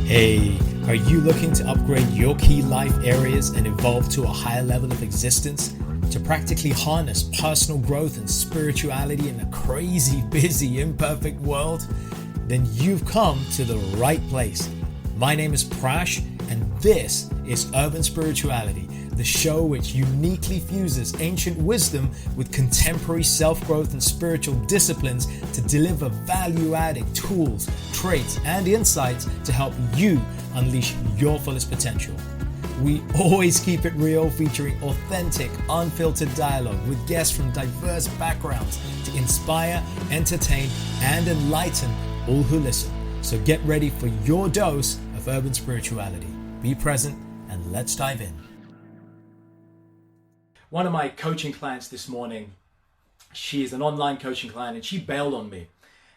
Hey, are you looking to upgrade your key life areas and evolve to a higher level of existence? To practically harness personal growth and spirituality in a crazy, busy, imperfect world? Then you've come to the right place. My name is Prash, and this is Urban Spirituality, the show which uniquely fuses ancient wisdom with contemporary self-growth and spiritual disciplines to deliver value-adding tools, traits, and insights to help you unleash your fullest potential. We always keep it real, featuring authentic, unfiltered dialogue with guests from diverse backgrounds to inspire, entertain, and enlighten all who listen. So get ready for your dose of urban spirituality. Be present and let's dive in. One of my coaching clients this morning, she is an online coaching client, and she bailed on me.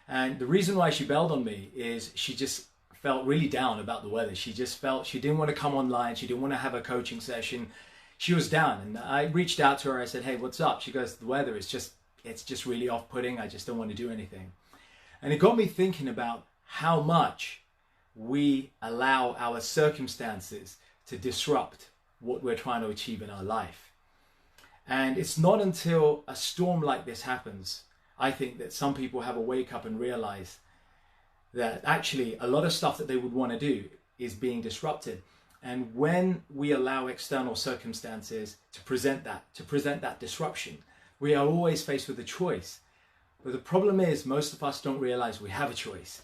And the reason why she bailed on me is she just felt really down about the weather. She just felt she didn't want to come online. She didn't want to have a coaching session. She was down, and I reached out to her. I said, "Hey, what's up?" She goes, "The weather is it's just really off-putting. I just don't want to do anything." And it got me thinking about how much we allow our circumstances to disrupt what we're trying to achieve in our life. And it's not until a storm like this happens, I think, that some people have a wake up and realize that actually a lot of stuff that they would want to do is being disrupted. And when we allow external circumstances to present that disruption, we are always faced with a choice. But the problem is, most of us don't realize we have a choice.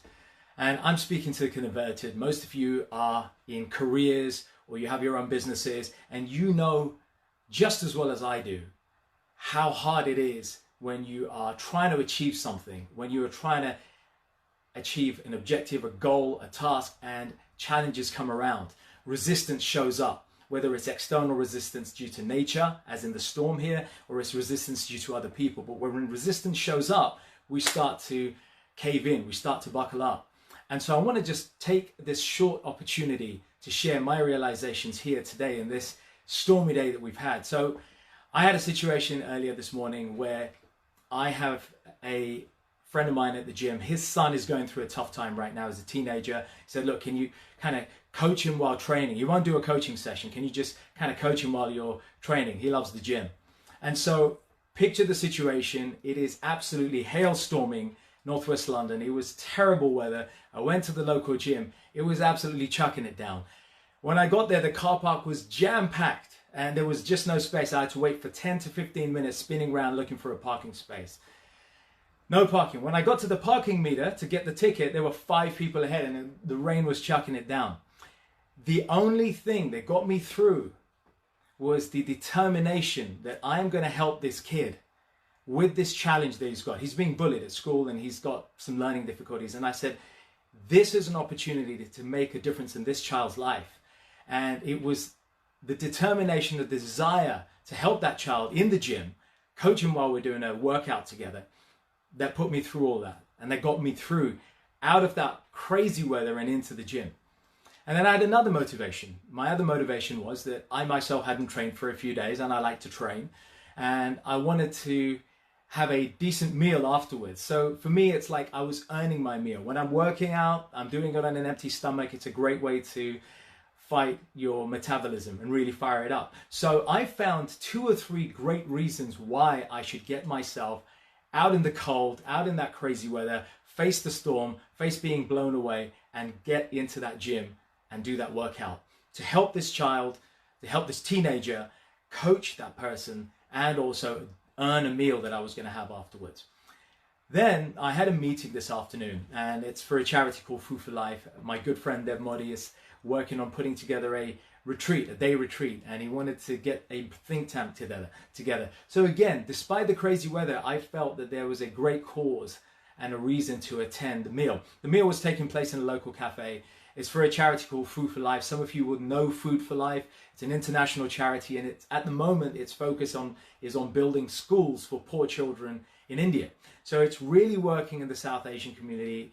And I'm speaking to the converted. Most of you are in careers or you have your own businesses, and you know just as well as I do how hard it is when you are trying to achieve something, when you are trying to achieve an objective, a goal, a task, and challenges come around. Resistance shows up, whether it's external resistance due to nature, as in the storm here, or it's resistance due to other people. But when resistance shows up, we start to cave in, we start to buckle up. And so I want to just take this short opportunity to share my realizations here today in this stormy day that we've had. So I had a situation earlier this morning where I have a friend of mine at the gym. His son is going through a tough time right now as a teenager. He said, "Look, can you kind of coach him while training? You won't do a coaching session. Can you just kind of coach him while you're training?" He loves the gym. And so picture the situation. It is absolutely hailstorming northwest London. It was terrible weather. I went to the local gym. It was absolutely chucking it down. When I got there, the car park was jam-packed and there was just no space. I had to wait for 10 to 15 minutes spinning around looking for a parking space. No parking. When I got to the parking meter to get the ticket, there were 5 people ahead and the rain was chucking it down. The only thing that got me through was the determination that I am going to help this kid with this challenge that he's got. He's being bullied at school and he's got some learning difficulties. And I said, this is an opportunity to make a difference in this child's life. And it was the determination, the desire to help that child in the gym, coach him while we're doing a workout together, that put me through all that. And that got me through out of that crazy weather and into the gym. And then I had another motivation. My other motivation was that I myself hadn't trained for a few days, and I like to train. And I wanted to have a decent meal afterwards. So for me, it's like I was earning my meal. When I'm working out, I'm doing it on an empty stomach. It's a great way to fight your metabolism and really fire it up. So I found 2 or 3 great reasons why I should get myself out in the cold, out in that crazy weather, face the storm, face being blown away, and get into that gym and do that workout to help this child, to help this teenager, coach that person, and also earn a meal that I was going to have afterwards. Then I had a meeting this afternoon, and it's for a charity called Food for Life. My good friend Deb Modi is working on putting together a retreat, a day retreat, and he wanted to get a think tank together. So again, despite the crazy weather, I felt that there was a great cause and a reason to attend the meal. The meal was taking place in a local cafe. It's for a charity called Food for Life. Some of you would know Food for Life. It's an international charity, and it's at the moment its focus is on building schools for poor children in India. So it's really working in the South Asian community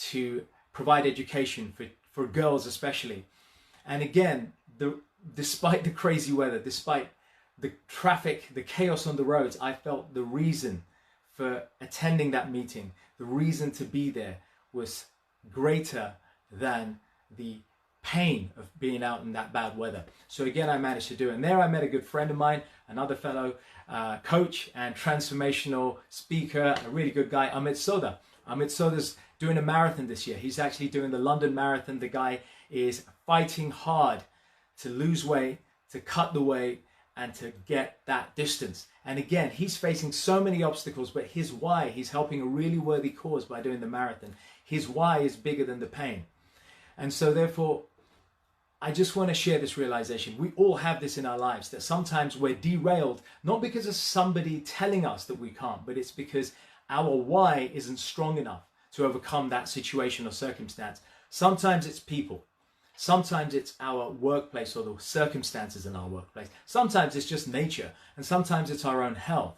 to provide education for girls especially. And again, despite the crazy weather, despite the traffic, the chaos on the roads, I felt the reason for attending that meeting, the reason to be there was greater than the pain of being out in that bad weather. So again, I managed to do it. And there I met a good friend of mine, another fellow coach and transformational speaker, a really good guy, Amit Soda. Amit Soda's doing a marathon this year. He's actually doing the London Marathon. The guy is fighting hard to lose weight, to cut the weight, and to get that distance. And again, he's facing so many obstacles, but his why, he's helping a really worthy cause by doing the marathon. His why is bigger than the pain. And so therefore, I just want to share this realization. We all have this in our lives, that sometimes we're derailed, not because of somebody telling us that we can't, but it's because our why isn't strong enough to overcome that situation or circumstance. Sometimes it's people. Sometimes it's our workplace or the circumstances in our workplace. Sometimes it's just nature, and sometimes it's our own health.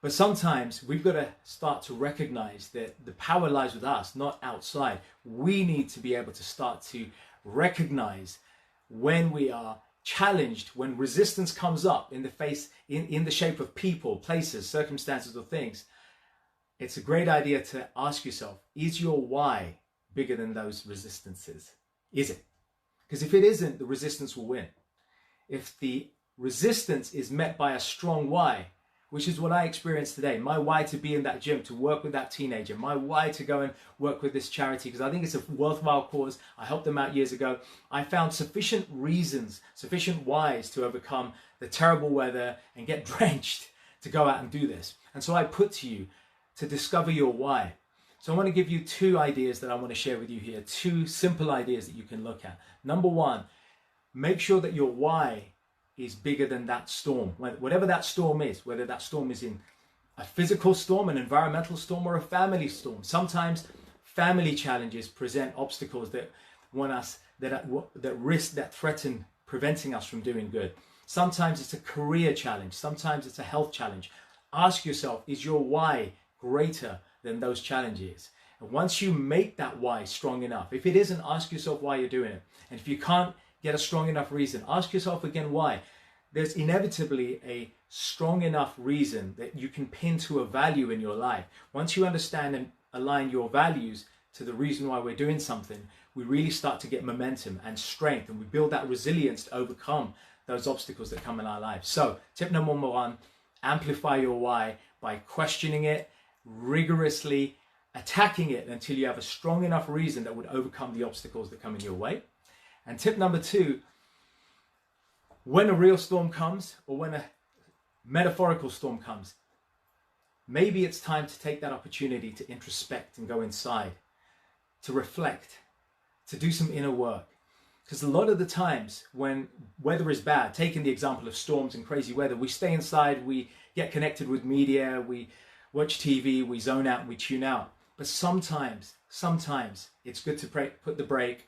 But sometimes we've got to start to recognize that the power lies with us, not outside. We need to be able to start to recognize when we are challenged, when resistance comes up in the face, in the shape of people, places, circumstances, or things. It's a great idea to ask yourself, is your why bigger than those resistances? Is it? Because if it isn't, the resistance will win. If the resistance is met by a strong why, which is what I experienced today, my why to be in that gym, to work with that teenager, my why to go and work with this charity, because I think it's a worthwhile cause. I helped them out years ago. I found sufficient reasons, sufficient whys to overcome the terrible weather and get drenched to go out and do this. And so I put to you to discover your why. So I want to give you 2 ideas that I want to share with you here, 2 simple ideas that you can look at. Number 1, make sure that your why is bigger than that storm. Whatever that storm is, whether that storm is in a physical storm, an environmental storm, or a family storm. Sometimes family challenges present obstacles that threaten preventing us from doing good. Sometimes it's a career challenge. Sometimes it's a health challenge. Ask yourself, is your why greater than those challenges? And once you make that why strong enough, if it isn't, ask yourself why you're doing it. And if you can't get a strong enough reason, ask yourself again why. There's inevitably a strong enough reason that you can pin to a value in your life. Once you understand and align your values to the reason why we're doing something, we really start to get momentum and strength, and we build that resilience to overcome those obstacles that come in our lives. So tip number 1, amplify your why by questioning it, rigorously attacking it until you have a strong enough reason that would overcome the obstacles that come in your way. And tip number 2, when a real storm comes, or when a metaphorical storm comes, maybe it's time to take that opportunity to introspect and go inside, to reflect, to do some inner work. Because a lot of the times when weather is bad, taking the example of storms and crazy weather, we stay inside, we get connected with media, we watch TV, we zone out, we tune out. But sometimes it's good to put the brake,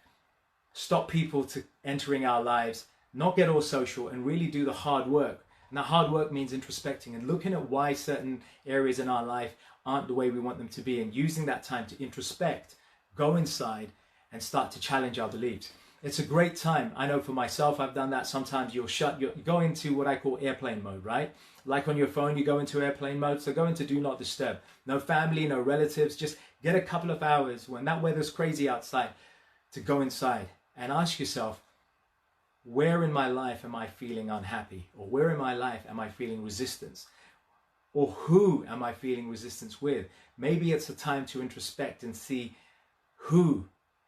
stop people to entering our lives, not get all social, and really do the hard work. And that hard work means introspecting and looking at why certain areas in our life aren't the way we want them to be, and using that time to introspect, go inside, and start to challenge our beliefs. It's a great time. I know for myself, I've done that. Sometimes you go into what I call airplane mode, right? Like on your phone, you go into airplane mode. So go into do not disturb. No family, no relatives. Just get a couple of hours when that weather's crazy outside to go inside and ask yourself, where in my life am I feeling unhappy? Or where in my life am I feeling resistance? Or who am I feeling resistance with? Maybe it's a time to introspect and see who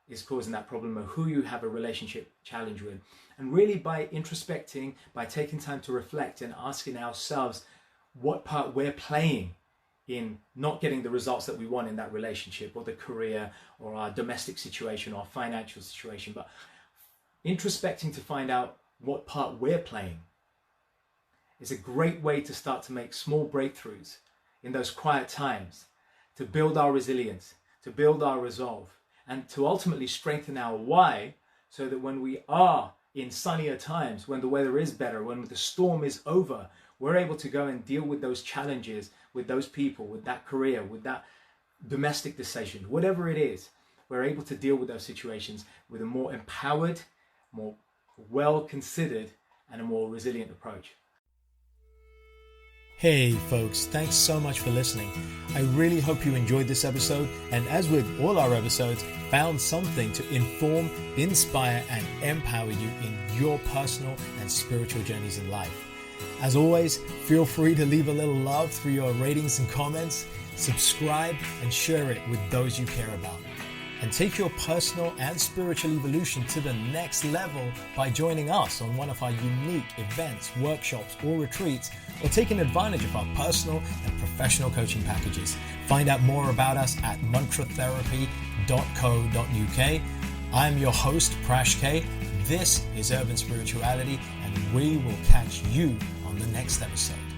is causing that problem, or who you have a relationship challenge with. And really, by introspecting, by taking time to reflect and asking ourselves what part we're playing in not getting the results that we want in that relationship, or the career, or our domestic situation, or financial situation, but introspecting to find out what part we're playing is a great way to start to make small breakthroughs in those quiet times, to build our resilience, to build our resolve, and to ultimately strengthen our why, so that when we are in sunnier times, when the weather is better, when the storm is over, we're able to go and deal with those challenges, with those people, with that career, with that domestic decision, whatever it is. We're able to deal with those situations with a more empowered, more well-considered, and a more resilient approach. Hey folks, thanks so much for listening. I really hope you enjoyed this episode, and as with all our episodes, found something to inform, inspire, and empower you in your personal and spiritual journeys in life. As always, feel free to leave a little love through your ratings and comments, subscribe, and share it with those you care about. And take your personal and spiritual evolution to the next level by joining us on one of our unique events, workshops, or retreats, or taking advantage of our personal and professional coaching packages. Find out more about us at mantratherapy.co.uk. I'm your host, Prash K. This is Urban Spirituality, and we will catch you on the next episode.